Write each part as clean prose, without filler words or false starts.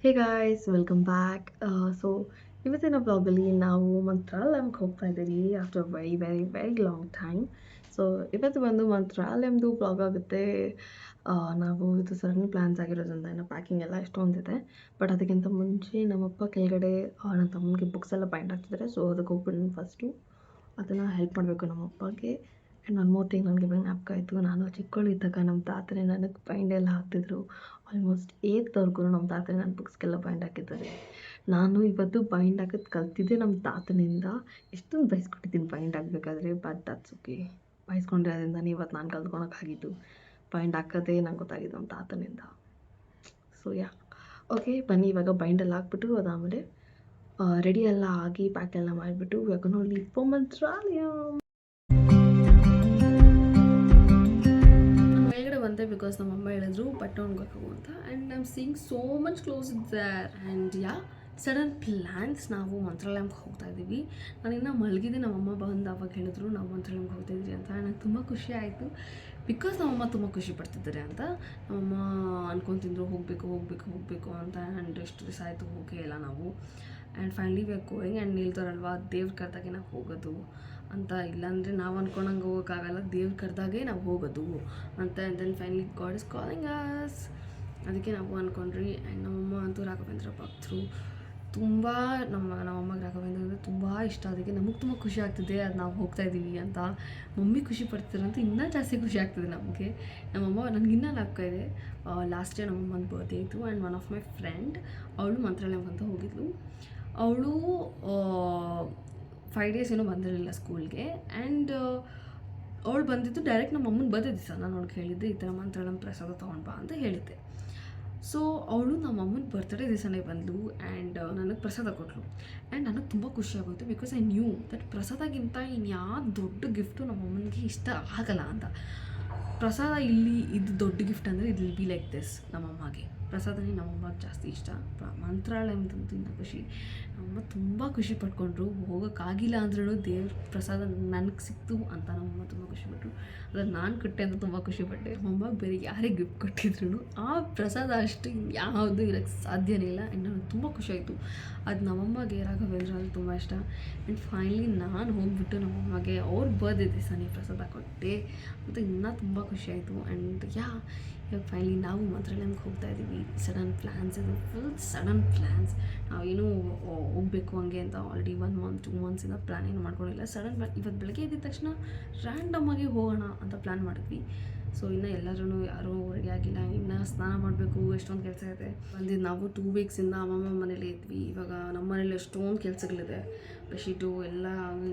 ಹೇ guys welcome back. So ಇವತ್ತಿನ ಬ್ಲಾಗಲ್ಲಿ ನಾವು ಮಂತ್ರಾಲಯಂಗೆ ಹೋಗ್ತಾ ಇದ್ದೀವಿ after very very very long time. So ಇವತ್ತು ಬಂದು ಮಂತ್ರಾಲಯಂದು ಬ್ಲಾಗ್ ಆಗುತ್ತೆ. ನಾವು ಇದು ಸಡನ್ ಪ್ಲ್ಯಾನ್ಸ್ ಆಗಿರೋದ್ರಿಂದ ಇನ್ನು ಪ್ಯಾಕಿಂಗ್ ಎಲ್ಲ ಎಷ್ಟೊಂದಿದೆ. ಬಟ್ ಅದಕ್ಕಿಂತ ಮುಂಚೆ ನಮ್ಮಪ್ಪ ಕೆಳಗಡೆ ನನ್ನ ತಮ್ಮನಿಗೆ ಬುಕ್ಸ್ ಎಲ್ಲ ಬೈಂಡ್ ಆಗ್ತಿದ್ದಾರೆ. ಸೊ ಅದಕ್ಕೆ ಹೋಗ್ಬಿಟ್ಟು ಫಸ್ಟು ಅದನ್ನು ಹೆಲ್ಪ್ ಮಾಡಬೇಕು ನಮ್ಮ ಅಪ್ಪಗೆ. ಆ್ಯಂಡ್ ಒನ್ ಮೋರ್ ಥಿಂಗ್ ನನಗೆ ಜ್ಞಾಪಕ ನಾನು ಚಿಕ್ಕವಳಿದ್ದಾಗ ನಮ್ಮ ತಾತನೇ ನನಗೆ ಬೈಂಡ್ ಎಲ್ಲ ಹಾಕ್ತಿದ್ರು. ಆಲ್ಮೋಸ್ಟ್ ಏತ್ವರೆಗೂ ನಮ್ಮ ತಾತನೇ ನನ್ನ ಬುಕ್ಸ್ಗೆಲ್ಲ ಬೈಂಡ್ ಹಾಕಿದ್ದಾರೆ. ನಾನು ಇವತ್ತು ಬೈಂಡ್ ಹಾಕೋದು ಕಲ್ತಿದ್ದೆ ನಮ್ಮ ತಾತನಿಂದ. ಎಷ್ಟೊಂದು ಬೈಸ್ಕೊಟ್ಟಿದ್ದೀನಿ ಬೈಂಡ್ ಆಗಬೇಕಾದ್ರೆ, ಬಟ್ ದಟ್ಸ್ ಓಕೆ. ಬೈಸ್ಕೊಂಡಿರೋದ್ರಿಂದನೇ ಇವತ್ತು ನಾನು ಕಲ್ತ್ಕೊಳಕ್ಕಾಗಿದ್ದು. ಬೈಂಡ್ ಹಾಕೋದೇ ನಂಗೆ ಗೊತ್ತಾಗಿದ್ದು ನಮ್ಮ ತಾತನಿಂದ. ಸೊ ಓಕೆ ಬನ್ನಿ ಇವಾಗ ಬೈಂಡೆಲ್ಲ ಹಾಕ್ಬಿಟ್ಟು ಅದಾದಮೇಲೆ ರೆಡಿ ಎಲ್ಲ ಆಗಿ ಪ್ಯಾಕ್ ಎಲ್ಲ ಮಾಡಿಬಿಟ್ಟು ಇವಾಗ ನೋಡಿ ಮಂತ್ರಾಲಯ ಮೇಲ್ಗಡೆ ಬಂದೆ ಬಿಕಾಸ್ ನಮ್ಮಮ್ಮ ಹೇಳಿದ್ರು ಬಟ್ಟೆ ಒಣಗಬೇಕು ಅಂತ. And I am seeing so much close is there. And sudden plans ನಾವು ಮಂತ್ರಾಲಯಕ್ಕೆ ಹೋಗ್ತಾ ಇದ್ದೀವಿ. ನಾನಿನ್ನು ಮಲಗಿದ್ದೆ, ನಮ್ಮಮ್ಮ ಬಂದು ಅವಾಗ ಹೇಳಿದ್ರು ನಾವು ಮಂತ್ರಾಲಯಕ್ಕೆ ಹೋಗ್ತಾಯಿದ್ವಿ ಅಂತ. ನನಗೆ ತುಂಬ ಖುಷಿ ಆಯಿತು ಬಿಕಾಸ್ ನಮ್ಮಮ್ಮ ತುಂಬ ಖುಷಿ ಪಡ್ತಿದ್ದಾರೆ ಅಂತ. ನಮ್ಮಮ್ಮ ಅನ್ಕೊತಿದ್ರು ಹೋಗಬೇಕು ಅಂತ. ಆ್ಯಂಡ್ ಎಷ್ಟು ದಿವಸ ಆಯಿತು ಹೋಗೇ ಇಲ್ಲ ನಾವು. And finally we are going. And ನಿಲ್ತಾರಲ್ವ ದೇವ್ರ ಕರೆದಾಗೆ ನಾವು ಹೋಗೋದು ಅಂತ. ಇಲ್ಲಾಂದರೆ ನಾವು ಅಂದ್ಕೊಂಡಂಗೆ ಹೋಗೋಕ್ಕಾಗಲ್ಲ, ದೇವ್ರ ಕರೆದಾಗೆ ನಾವು ಹೋಗೋದು ಅಂತ. And then finally God is calling us. ಅದಕ್ಕೆ ನಾವು ಅಂದ್ಕೊಂಡ್ರಿ. ಆ್ಯಂಡ್ ನಮ್ಮಮ್ಮ ಅಂತೂ ರಾಘವೇಂದ್ರ ಭಕ್ತರು. ತುಂಬ ನಮ್ಮಮ್ಮಗೆ ರಾಘವೇಂದ್ರ ಅಂದರೆ ತುಂಬ ಇಷ್ಟ. ಅದಕ್ಕೆ ನಮಗೆ ತುಂಬ ಖುಷಿ ಆಗ್ತಿದೆ ಅದು ನಾವು ಹೋಗ್ತಾ ಇದ್ದೀವಿ ಅಂತ. ಮಮ್ಮಿ ಖುಷಿ ಪಡ್ತಿದ್ರು ಅಂತ ಇನ್ನೂ ಜಾಸ್ತಿ ಖುಷಿ ಆಗ್ತದೆ ನಮಗೆ. ನಮ್ಮಮ್ಮ ನನಗಿನ್ನೂ ಜ್ಞಾಪಕ ಇದೆ, ಲಾಸ್ಟ್ ಇಯರ್ ನಮ್ಮಮ್ಮನ ಬರ್ಡೇ ಇತ್ತು. And one of my friend ಅವಳು ಮಂತ್ರಾಲಯಕ್ಕೆ ಅಂತ ಹೋಗಿದ್ಲು. ಅವಳು 5 days ಏನೋ ಬಂದಿರಲಿಲ್ಲ ಸ್ಕೂಲ್ಗೆ. ಆ್ಯಂಡ್ ಅವಳು ಬಂದಿದ್ದು ಡೈರೆಕ್ಟ್ ನಮ್ಮ ಅಮ್ಮನ ಬರ್ಡೇ ದಿವಸ. ನಾನು ಅವ್ಳಿಗೆ ಹೇಳಿದ್ದೆ ಈ ಥರ ಮಂತ್ರಾಲಯಂ ಪ್ರಸಾದ ತೊಗೊಂಡು ಬಾ ಅಂತ ಹೇಳಿದ್ದೆ. ಸೊ ಅವಳು ನಮ್ಮ ಅಮ್ಮನ ಬರ್ತ್ಡೇ ದಿವಸನೇ ಬಂದಳು. ಆ್ಯಂಡ್ ನನಗೆ ಪ್ರಸಾದ ಕೊಟ್ಟಳು. ಆ್ಯಂಡ್ ನನಗೆ ತುಂಬ ಖುಷಿ ಆಗೋಯಿತು ಬಿಕಾಸ್ ಐ ನ್ಯೂ ದಟ್ ಪ್ರಸಾದಕ್ಕಿಂತ ಇನ್ಯಾವ ದೊಡ್ಡ ಗಿಫ್ಟು ನಮ್ಮ ಅಮ್ಮನಿಗೆ ಇಷ್ಟ ಆಗಲ್ಲ ಅಂತ. ಪ್ರಸಾದ ಇಲ್ಲಿ ಇದು ದೊಡ್ಡ ಗಿಫ್ಟ್ ಅಂದರೆ ಇದು ವಿಲ್ ಬಿ ಲೈಕ್ ದಿಸ್. ನಮ್ಮಮ್ಮಗೆ ಪ್ರಸಾದನೇ ನಮ್ಮಮ್ಮಗೆ ಜಾಸ್ತಿ ಇಷ್ಟ. ಮಂತ್ರಾಲಯದಂತೂ ಇನ್ನೂ ಖುಷಿ. ನಮ್ಮಮ್ಮ ತುಂಬ ಖುಷಿ ಪಟ್ಕೊಂಡ್ರು. ಹೋಗೋಕ್ಕಾಗಿಲ್ಲ ಅಂದ್ರೂ ದೇವ್ರ ಪ್ರಸಾದ ನನಗೆ ಸಿಕ್ತು ಅಂತ ನಮ್ಮಮ್ಮ ತುಂಬ ಖುಷಿಪಟ್ಟರು. ಅದನ್ನು ನಾನು ಕೊಟ್ಟೆ ಅಂತ ತುಂಬ ಖುಷಿಪಟ್ಟೆ. ನಮ್ಮಮ್ಮಗೆ ಬೇರೆ ಯಾರೇ ಗಿಫ್ಟ್ ಕೊಟ್ಟಿದ್ರು ಆ ಪ್ರಸಾದ ಅಷ್ಟು ಯಾವುದು ಇರೋಕ್ಕೆ ಸಾಧ್ಯನೇ ಇಲ್ಲ. ಆ್ಯಂಡ್ ನನಗೆ ತುಂಬ ಖುಷಿಯಾಯಿತು. ಅದು ನಮ್ಮಮ್ಮಗೆ ರಾಘವೇಂದ್ರ ಅಂದರೆ ತುಂಬ ಇಷ್ಟ. ಆ್ಯಂಡ್ ಫೈನಲಿ ನಾನು ಹೋಗಿಬಿಟ್ಟು ನಮ್ಮಮ್ಮಗೆ ಅವ್ರ ಬರ್ಡೇ ದಿವಸನೇ ಪ್ರಸಾದ ಕೊಟ್ಟೆ ಮತ್ತು ಇನ್ನೂ ತುಂಬ ಖುಷಿಯಾಯಿತು. ಆ್ಯಂಡ್ ಇವಾಗ ಫೈನಲಿ ನಾವು ಮಂತ್ರಾಲಯಕ್ಕೆ ಹೋಗ್ತಾ ಇದ್ದೀವಿ. ಸಡನ್ ಪ್ಲ್ಯಾನ್ಸ್ ಇದು, ಫುಲ್ ಸಡನ್ ಪ್ಲ್ಯಾನ್ಸ್. ನಾವೇನೂ ಹೋಗಬೇಕು ಹಂಗೆ ಅಂತ ಆಲ್ರೆಡಿ 1 month 2 months ಪ್ಲ್ಯಾನ್ ಏನು ಮಾಡ್ಕೊಂಡಿಲ್ಲ. ಸಡನ್ ಪ್ಲ್ಯಾನ್ ಇವತ್ತು ಬೆಳಗ್ಗೆ ಎದ್ದಿದ ತಕ್ಷಣ ರ್ಯಾಂಡಮ್ಮಾಗಿ ಹೋಗೋಣ ಅಂತ ಪ್ಲ್ಯಾನ್ ಮಾಡಿದ್ವಿ. ಸೊ ಇನ್ನು ಎಲ್ಲರೂ ಯಾರೂ ರೆಡಿ ಆಗಿಲ್ಲ. ಇನ್ನು ಸ್ನಾನ ಮಾಡಬೇಕು, ಎಷ್ಟೊಂದು ಕೆಲಸ ಇದೆ. ಬಂದಿದ್ದು ನಾವು 2 weeksಯಿಂದ ಅಮ್ಮಮ್ಮ ಮನೇಲಿ ಇದ್ವಿ. ಇವಾಗ ನಮ್ಮ ಮನೇಲಿ ಎಷ್ಟೊಂದು ಕೆಲಸಗಳಿದೆ. ಬೆಡ್ಶೀಟು ಎಲ್ಲ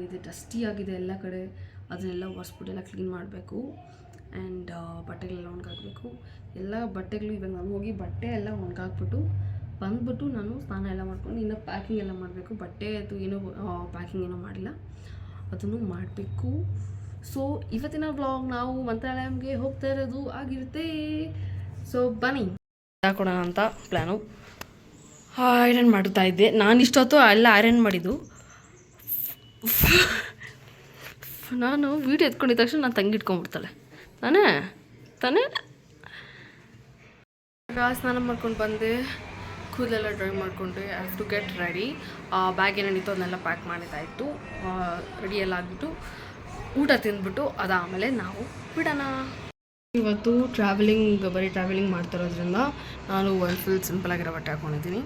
ಇದೆ, ಡಸ್ಟಿ ಆಗಿದೆ ಎಲ್ಲ ಕಡೆ. ಅದನ್ನೆಲ್ಲ ಒರೆಸ್ಬಿಟ್ಟು ಎಲ್ಲ ಕ್ಲೀನ್ ಮಾಡಬೇಕು. ಆ್ಯಂಡ್ ಬಟ್ಟೆಗಳೆಲ್ಲ ಒಣಗಾಕಬೇಕು. ಎಲ್ಲ ಬಟ್ಟೆಗಳು ಇವಾಗ ನಾನು ಹೋಗಿ ಬಟ್ಟೆ ಎಲ್ಲ ಒಣಗಾಕ್ಬಿಟ್ಟು ಬಂದ್ಬಿಟ್ಟು ನಾನು ಸ್ನಾನ ಎಲ್ಲ ಮಾಡ್ಕೊಂಡು ಇನ್ನು ಪ್ಯಾಕಿಂಗ್ ಎಲ್ಲ ಮಾಡಬೇಕು. ಬಟ್ಟೆ ಅದು ಏನೋ ಪ್ಯಾಕಿಂಗ್ ಏನೋ ಮಾಡಿಲ್ಲ, ಅದನ್ನು ಮಾಡಬೇಕು. ಸೊ ಇವತ್ತಿನ ವ್ಲಾಗ್ ನಾವು ಮಂತ್ರಾಲಯಂಗೆ ಹೋಗ್ತಾ ಇರೋದು ಆಗಿರುತ್ತೆ. ಸೊ ಬನ್ನಿ ಹಾಕೋಣ ಅಂತ ಪ್ಲ್ಯಾನು. ಐರನ್ ಮಾಡ್ತಾ ಇದ್ದೆ ನಾನು. ಇಷ್ಟೊತ್ತು ಎಲ್ಲ ಐರನ್ ಮಾಡಿದ್ದು. ನಾನು ವೀಡಿಯೋ ಎತ್ಕೊಂಡಿದ್ದ ತಕ್ಷಣ ನಾನು ತಂಗಿ ಇಟ್ಕೊಂಡ್ಬಿಡ್ತಾಳೆ ತಾನೇ. ಸ್ನಾನ ಮಾಡ್ಕೊಂಡು ಬಂದೆ, ಕೂದಲೆಲ್ಲ ಡ್ರೈ ಮಾಡಿಕೊಂಡೆ. I have to get ready. Bag ಏನೇನಿತ್ತು ಅದನ್ನೆಲ್ಲ ಪ್ಯಾಕ್ ಮಾಡಿದ್ದಾಯಿತು. ರೆಡಿ ಎಲ್ಲ ಆಗಿಬಿಟ್ಟು ಊಟ ತಿಂದ್ಬಿಟ್ಟು ಅದಾದಮೇಲೆ ನಾವು ಬಿಡೋಣ. ಇವತ್ತು ಬರೀ ಟ್ರಾವೆಲಿಂಗ್ ಮಾಡ್ತಿರೋದ್ರಿಂದ ನಾನು ಒಂದು ಫುಲ್ ಸಿಂಪಲಾಗಿರೋ ಬಟ್ಟೆ ಹಾಕ್ಕೊಂಡಿದ್ದೀನಿ.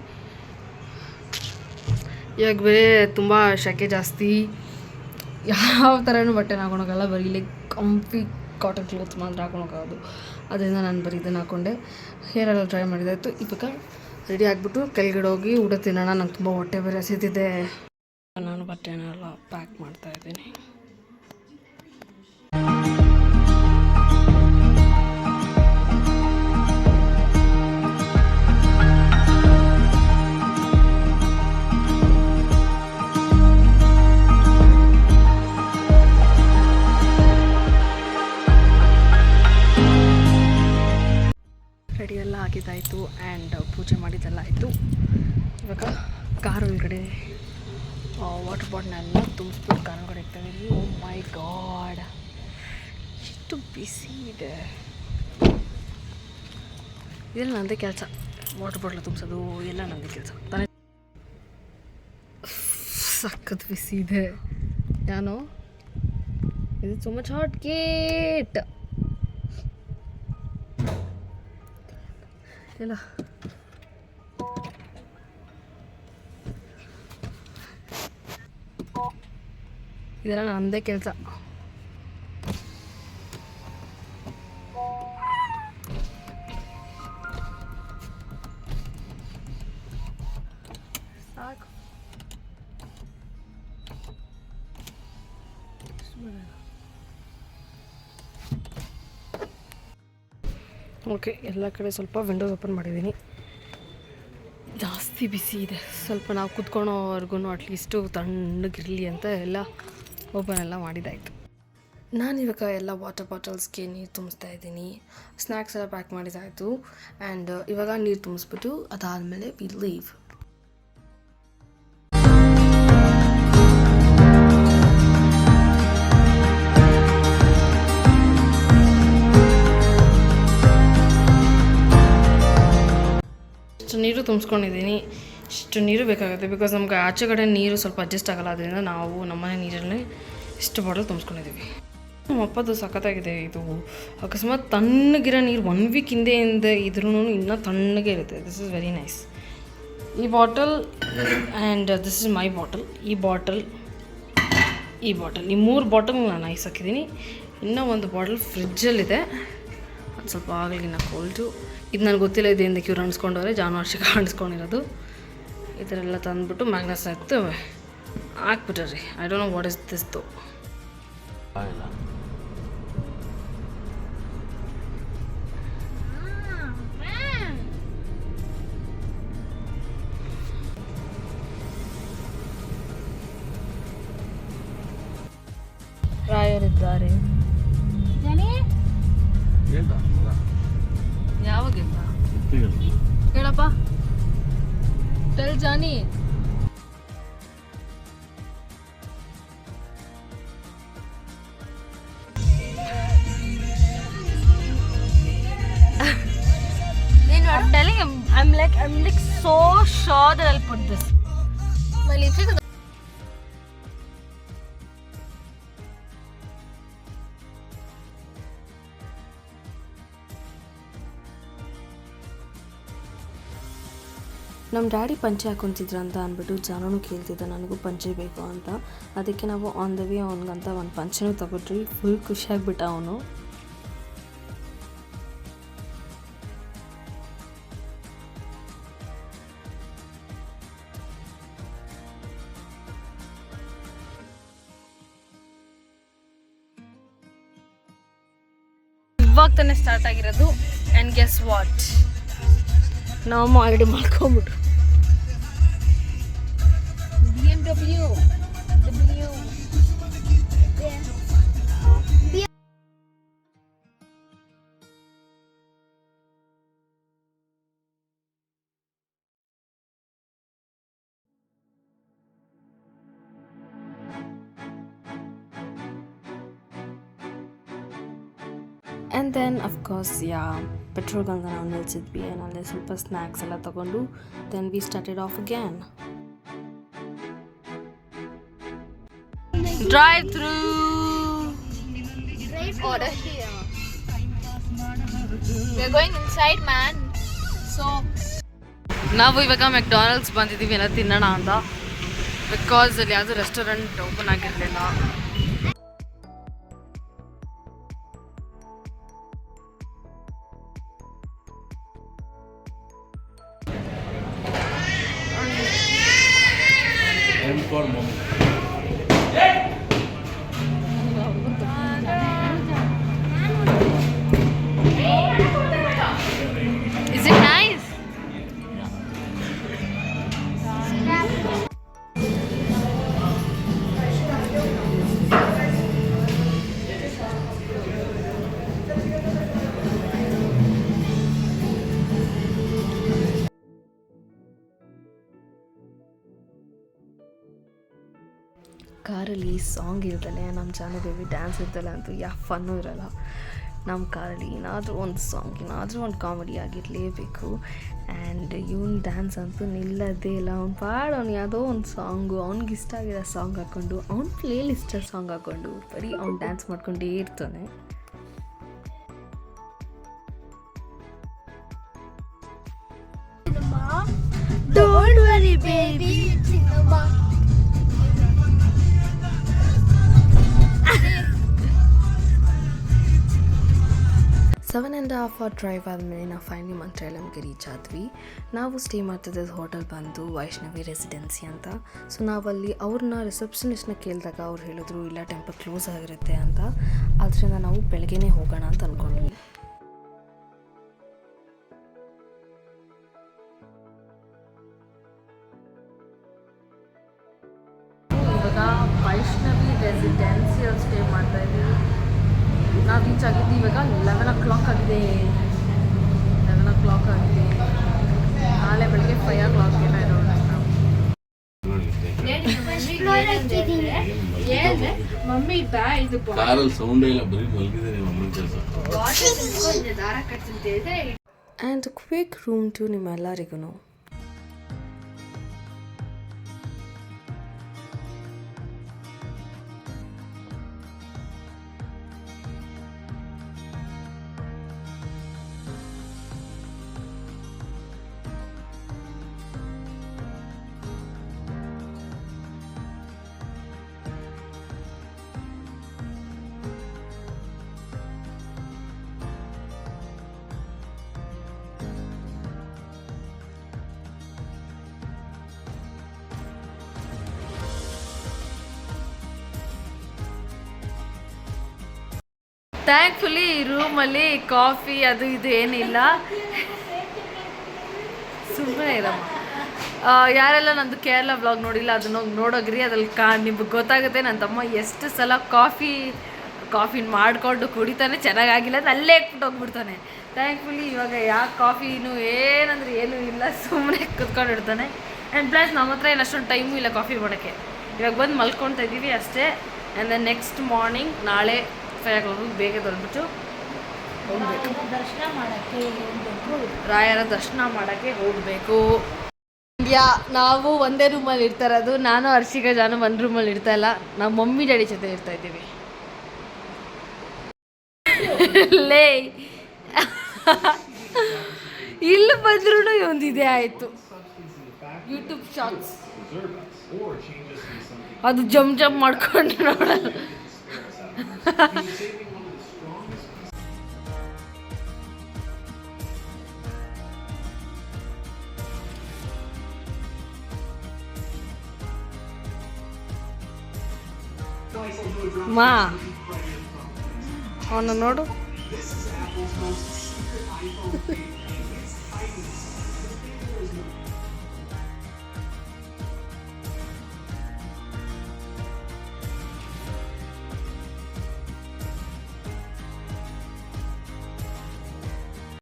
ಇವಾಗ ಬೇರೆ ತುಂಬ ಸೆಕೆ ಜಾಸ್ತಿ, ಯಾವ ಥರನೂ ಬಟ್ಟೆನ ಹಾಕೊಳೋಕ್ಕಲ್ಲ. ಬರೀ ಲೈಕ್ ಕಂಫಿ ಕಾಟನ್ ಕ್ಲೋತ್ಸ್ ಮಾತ್ರ ಹಾಕೊಳೋಕ್ಕಾಗೋದು. ಅದರಿಂದ ನಾನು ಬರೀ ಇದನ್ನು ಹಾಕ್ಕೊಂಡೆ. ಹೇರೆಲ್ಲ ಡ್ರೈ ಮಾಡಿದಾಯಿತು. ಇವಾಗ ರೆಡಿ ಆಗಿಬಿಟ್ಟು ಕೆಳಗಡೆ ಹೋಗಿ ಊಟ ತಿನ್ನೋಣ. ನಂಗೆ ತುಂಬ ಹೊಟ್ಟೆ ಬೇರೆ ಹಸಿತಿದೆ. ನಾನು ಬಟ್ಟೆನೆಲ್ಲ ಪ್ಯಾಕ್ ಮಾಡ್ತಾಯಿದ್ದೀನಿ. ರೆಡಿ ಎಲ್ಲ ಆಗಿದ್ದಾಯಿತು. ಆ್ಯಂಡ್ ಪೂಜೆ ಮಾಡಿದ್ದೆಲ್ಲ ಆಯಿತು. ಇವಾಗ ಕಾರ್ ಒಳಗಡೆ ವಾಟರ್ ಬಾಟ್ಲೆಲ್ಲ ತುಂಬಿಸ್ಬಿಟ್ಟು ಕಾರ್ ಒಳಗಡೆ ಇರ್ತಾಯಿದ್ದೀವಿ. ಓ ಮೈ ಗಾಡ್, ಎಷ್ಟು ಬಿಸಿ ಇದೆ. ಇದೆಲ್ಲ ನನ್ನದೇ ಕೆಲಸ. ವಾಟರ್ ಬಾಟ್ಲ್ ತುಂಬಿಸೋದು ಎಲ್ಲ ನನಗೆ ಕೆಲಸ ತಾನೇ. ಸಖತ್ ಬಿಸಿ ಇದೆ. ಯಾನೋ ಇದು ಸೊ ಮಚ್ ಹಾಟ್ ಕೇಟ್ ಇಲ್ಲ. ಇದೆಲ್ಲ ನನ್ನದೇ ಕೆಲಸ. ಸಾಕು. ಓಕೆ, ಎಲ್ಲ ಕಡೆ ಸ್ವಲ್ಪ ವಿಂಡೋ ಓಪನ್ ಮಾಡಿದ್ದೀನಿ. ಜಾಸ್ತಿ ಬಿಸಿ ಇದೆ. ಸ್ವಲ್ಪ ನಾವು ಕುತ್ಕೊಳ್ಳೋವರೆಗೂ ಅಟ್ಲೀಸ್ಟು ತಣ್ಣಗಿರಲಿ ಅಂತ ಎಲ್ಲ ಓಪನ್ ಎಲ್ಲ ಮಾಡಿದ್ದಾಯಿತು. ನಾನಿವಾಗ ಎಲ್ಲ ವಾಟರ್ ಬಾಟಲ್ಸ್ಗೆ ನೀರು ತುಂಬಿಸ್ತಾ ಇದ್ದೀನಿ. ಸ್ನ್ಯಾಕ್ಸ್ ಎಲ್ಲ ಪ್ಯಾಕ್ ಮಾಡಿದ್ದಾಯಿತು. ಆ್ಯಂಡ್ ಇವಾಗ ನೀರು ತುಂಬಿಸ್ಬಿಟ್ಟು ಅದಾದಮೇಲೆ ವಿ ಲೀವ್. ನೀರು ತುಂಬಿಸ್ಕೊಂಡಿದ್ದೀನಿ. ಇಷ್ಟು ನೀರು ಬೇಕಾಗುತ್ತೆ ಬಿಕಾಸ್ ನಮ್ಗೆ ಆಚೆ ಕಡೆ ನೀರು ಸ್ವಲ್ಪ ಅಡ್ಜಸ್ಟ್ ಆಗೋಲ್ಲ. ಅದರಿಂದ ನಾವು ನಮ್ಮನೆ ನೀರಲ್ಲೇ ಇಷ್ಟು ಬಾಟಲ್ ತುಂಬಿಸ್ಕೊಂಡಿದ್ದೀವಿ. ನಮ್ಮ ಅಪ್ಪದು ಸಖತ್ತಾಗಿದೆ ಇದು. ಅಕಸ್ಮಾತ್ ತಣ್ಣಗಿರೋ ನೀರು 1 ವೀಕ್ ಹಿಂದೆಯಿಂದ ಇದ್ರೂ ಇನ್ನೂ ತಣ್ಣಗೆ ಇರುತ್ತೆ. This is very nice. ಈ bottle and this is my bottle. ಈ ಬಾಟಲ್ ಈ 3 ಬಾಟಲ್ ನಾನು ಐಸ್ ಹಾಕಿದ್ದೀನಿ. ಇನ್ನೂ ಒಂದು ಬಾಟಲ್ ಫ್ರಿಜ್ಜಲ್ಲಿದೆ. ಅದು ಸ್ವಲ್ಪ ಆಗಲಿಗಿನ್ನ ಕೋಲ್ಡು. ಇದು ನನಗೆ ಗೊತ್ತಿಲ್ಲ ಇದೇಂದಕ್ಕೆ ಇವ್ರು ಅಣಿಸ್ಕೊಂಡವ್ರೆ. ಜಾನುವಾರ್ಷಿಕ ಅಣಿಸ್ಕೊಂಡಿರೋದು. ಈ ಥರ ಎಲ್ಲ ತಂದುಬಿಟ್ಟು ಮ್ಯಾಗ್ನೆಸ್ ಆಯ್ತು ಹಾಕ್ಬಿಟ್ರಿ. I don't know what is this though. ರಾಯರಿದ್ದಾರೆ. ಯಾವಾಗಿಂದ ಹೇಳಪ್ಪ. Tell Johnny. I'm telling him, I'm like so sure that I'll put this. My lipstick is ನಮ್ಮ ಡ್ಯಾಡಿ ಪಂಚೆ ಹಾಕೊತಿದ್ರು ಅಂತ ಅಂದ್ಬಿಟ್ಟು ಜಾನೂ ಕೇಳ್ತಿದ್ದ ನನಗೂ ಪಂಚೆ ಬೇಕು ಅಂತ. ಅದಕ್ಕೆ ನಾವು ಆನ್ ದ ವೇ ಅವನಿಗಂತ ಒಂದು ಪಂಚೆನೂ ತಗೊಟ್ರಿ. ಫುಲ್ ಖುಷಿಯಾಗ್ಬಿಟ್ಟ ಅವನು. ಇವಾಗ ತಾನೇ ಸ್ಟಾರ್ಟ್ ಆಗಿರೋದು. ಆ್ಯಂಡ್ ಗೆಸ್ ವಾಟ್, ನಾವು ಆಲ್ರೆಡಿ ಮಾಡ್ಕೊಂಬಿಟ್ರು. BMW. And then of course petrol bunk ನಾವು ನಿಲ್ಸಿದ್ವಿ. ಅಲ್ಲೇ ಸ್ವಲ್ಪ ಸ್ನ್ಯಾಕ್ಸ್ ಎಲ್ಲ ತಗೊಂಡು then we started off again. Drive through. Order here. We're going inside, man. So ನಾವು ಇವಾಗ ಮೆಕ್ಡೊನಾಲ್ಡ್ಸ್ ಬಂದಿದ್ದೀವಿ ಎಲ್ಲ ತಿನ್ನೋಣ ಅಂತ. ಬಿಕಾಸ್ ಅಲ್ಲಿ ಯಾವುದು ರೆಸ್ಟೋರೆಂಟ್ ಓಪನ್ ಆಗಿರಲಿಲ್ಲ. For mommy. Is it nice? ಕಾರಲ್ಲಿ ಸಾಂಗ್ ಇರ್ತಲೆ ನಮ್ಮ ಜಾನು ಬೇಬಿ ಡ್ಯಾನ್ಸ್ ಇರ್ತಲ್ಲ ಅಂತೂ ಯಾವ ಫನ್ನೂ ಇರಲ್ಲ. ನಮ್ಮ ಕಾರಲ್ಲಿ ಏನಾದರೂ ಒಂದು ಸಾಂಗ್ ಏನಾದರೂ ಒಂದು ಕಾಮಿಡಿ ಆಗಿರಲೇಬೇಕು. ಆ್ಯಂಡ್ ಇವನ್ ಡ್ಯಾನ್ಸ್ ಅಂತೂ ನಿಲ್ಲದೇ ಇಲ್ಲ. ಅವ್ನು ಯಾವುದೋ ಒಂದು ಸಾಂಗು ಅವ್ನಿಗೆ ಇಷ್ಟ ಆಗಿರೋ ಸಾಂಗ್ ಹಾಕ್ಕೊಂಡು ಅವ್ನ ಪ್ಲೇ ಲಿಸ್ಟಲ್ಲಿ ಸಾಂಗ್ ಹಾಕ್ಕೊಂಡು ಬರೀ ಅವ್ನು ಡ್ಯಾನ್ಸ್ ಮಾಡ್ಕೊಂಡೇ ಇರ್ತಾನೆ. Don't worry, baby. 7.5 hour drive ಆದಮೇಲೆ ನಾವು ಫೈನಲಿ ಮಂತ್ರಾಲಯಂಗೆ ರೀಚ್ ಆದ್ವಿ. ನಾವು ಸ್ಟೇ ಮಾಡ್ತಿದ್ದ ಹೋಟೆಲ್ ಬಂದು ವೈಷ್ಣವಿ ರೆಸಿಡೆನ್ಸಿ ಅಂತ. ಸೊ ನಾವಲ್ಲಿ ಅವ್ರನ್ನ ರಿಸೆಪ್ಷನಿಸ್ಟ್ನ ಕೇಳಿದಾಗ ಅವ್ರು ಹೇಳಿದ್ರು ಇಲ್ಲ ಟೆಂಪಲ್ ಕ್ಲೋಸ್ ಆಗಿರುತ್ತೆ ಅಂತ. ಆದ್ದರಿಂದ ನಾವು ಬೆಳಗ್ಗೆನೇ ಹೋಗೋಣ ಅಂತ ಅಂದ್ಕೊಂಡ್ವಿ. ಇವಾಗ ವೈಷ್ಣವಿ ರೆಸಿಡೆನ್ಸಿಯಲ್ಲಿ ಸ್ಟೇ ಮಾಡ್ತಾ ಇದ್ದೀವಿ. ನಾವು ರೀಚ್ ಆಗಿದ್ದು ಇವಾಗ 11 o'clock ಆಗಿದೆ. 11 o'clock ಆಗಿದೆ. ನಾಳೆ ಬೆಳಗ್ಗೆ 5 o'clock ಇರೋಣ ನಾವು. ಮಮ್ಮಿ ಬಾ ಇದು ಕಾರಲ್ಲಿ ಸೌಂಡ್ ಇಲ್ಲ, ಬರೀ ಮಲಗಿದ್ದಾರೆ ಮಮ್ಮಿ ಕೆಲಸ. ಆ್ಯಂಡ್ ಕ್ವಿಕ್ ರೂಮ್ ಟು ನಿಮ್ಮೆಲ್ಲರಿಗೂ. ಥ್ಯಾಂಕ್ಫುಲಿ ಈ ರೂಮಲ್ಲಿ ಕಾಫಿ ಅದು ಇದು ಏನಿಲ್ಲ. ಸುಮ್ಮನೆ ಇರಮ್ಮ. ಯಾರೆಲ್ಲ ನಂದು ಕೇರಳ ವ್ಲಾಗ್ ನೋಡಿಲ್ಲ ಅದನ್ನ ನೋಡೋಗ್ರಿ. ಅದ್ರಲ್ಲಿ ನಿಮ್ಗೆ ಗೊತ್ತಾಗುತ್ತೆ ನನ್ನ ತಮ್ಮ ಎಷ್ಟು ಸಲ ಕಾಫಿನ ಮಾಡಿಕೊಂಡು ಕುಡಿತಾನೆ, ಚೆನ್ನಾಗಾಗಿಲ್ಲ ಅಂದ್ರೆ ಅಲ್ಲೇ ಇಟ್ಬಿಟ್ಟು ಹೋಗ್ಬಿಡ್ತಾನೆ. ಥ್ಯಾಂಕ್ಫುಲಿ ಇವಾಗ ಯಾಕೆ ಕಾಫಿನೂ ಏನಂದ್ರೆ ಏನೂ ಇಲ್ಲ, ಸುಮ್ಮನೆ ಕುತ್ಕೊಂಡಿರ್ತಾನೆ. ಆ್ಯಂಡ್ ಪ್ಲಸ್ ನಮ್ಮ ಹತ್ರ ಏನು ಅಷ್ಟೊಂದು ಟೈಮು ಇಲ್ಲ ಕಾಫಿ ಮಾಡೋಕ್ಕೆ. ಇವಾಗ ಬಂದು ಮಲ್ಕೊಳ್ತಾ ಇದ್ದೀವಿ ಅಷ್ಟೇ. ಆ್ಯಂಡ್ ದೆನ್ ನೆಕ್ಸ್ಟ್ ಮಾರ್ನಿಂಗ್ ನಾಳೆ 5 o'clock ಬೇಗ ತೊಳ್ಬಿಟ್ಟು ಹೋಗ್ಬೇಕು. ರಾಯರ ದರ್ಶನ ಮಾಡೋಕ್ಕೆ ಹೋಗಬೇಕು. ನಾವು ಒಂದೇ ರೂಮಲ್ಲಿ ಇರ್ತಾ ಇರೋದು. ನಾನು ಹರ್ಷಿಕಾ ಜಾನು ಒಂದು ರೂಮಲ್ಲಿ ಇರ್ತಾ ಇಲ್ಲ, ನಾವು ಮಮ್ಮಿ ಡ್ಯಾಡಿ ಜೊತೆ ಇರ್ತಾ ಇದ್ದೀವಿ. ಲೇ ಇಲ್ಲಿ ಬಂದ್ರೂ ಒಂದಿದೆ ಆಯಿತು ಯೂಟ್ಯೂಬ್ ಶಾರ್ಟ್ಸ್. ಅದು ಜಂಪ್ ಮಾಡ್ಕೊಂಡು ನೋಡಲ್ಲ. ಮಾ ಅವನು ನೋಡು.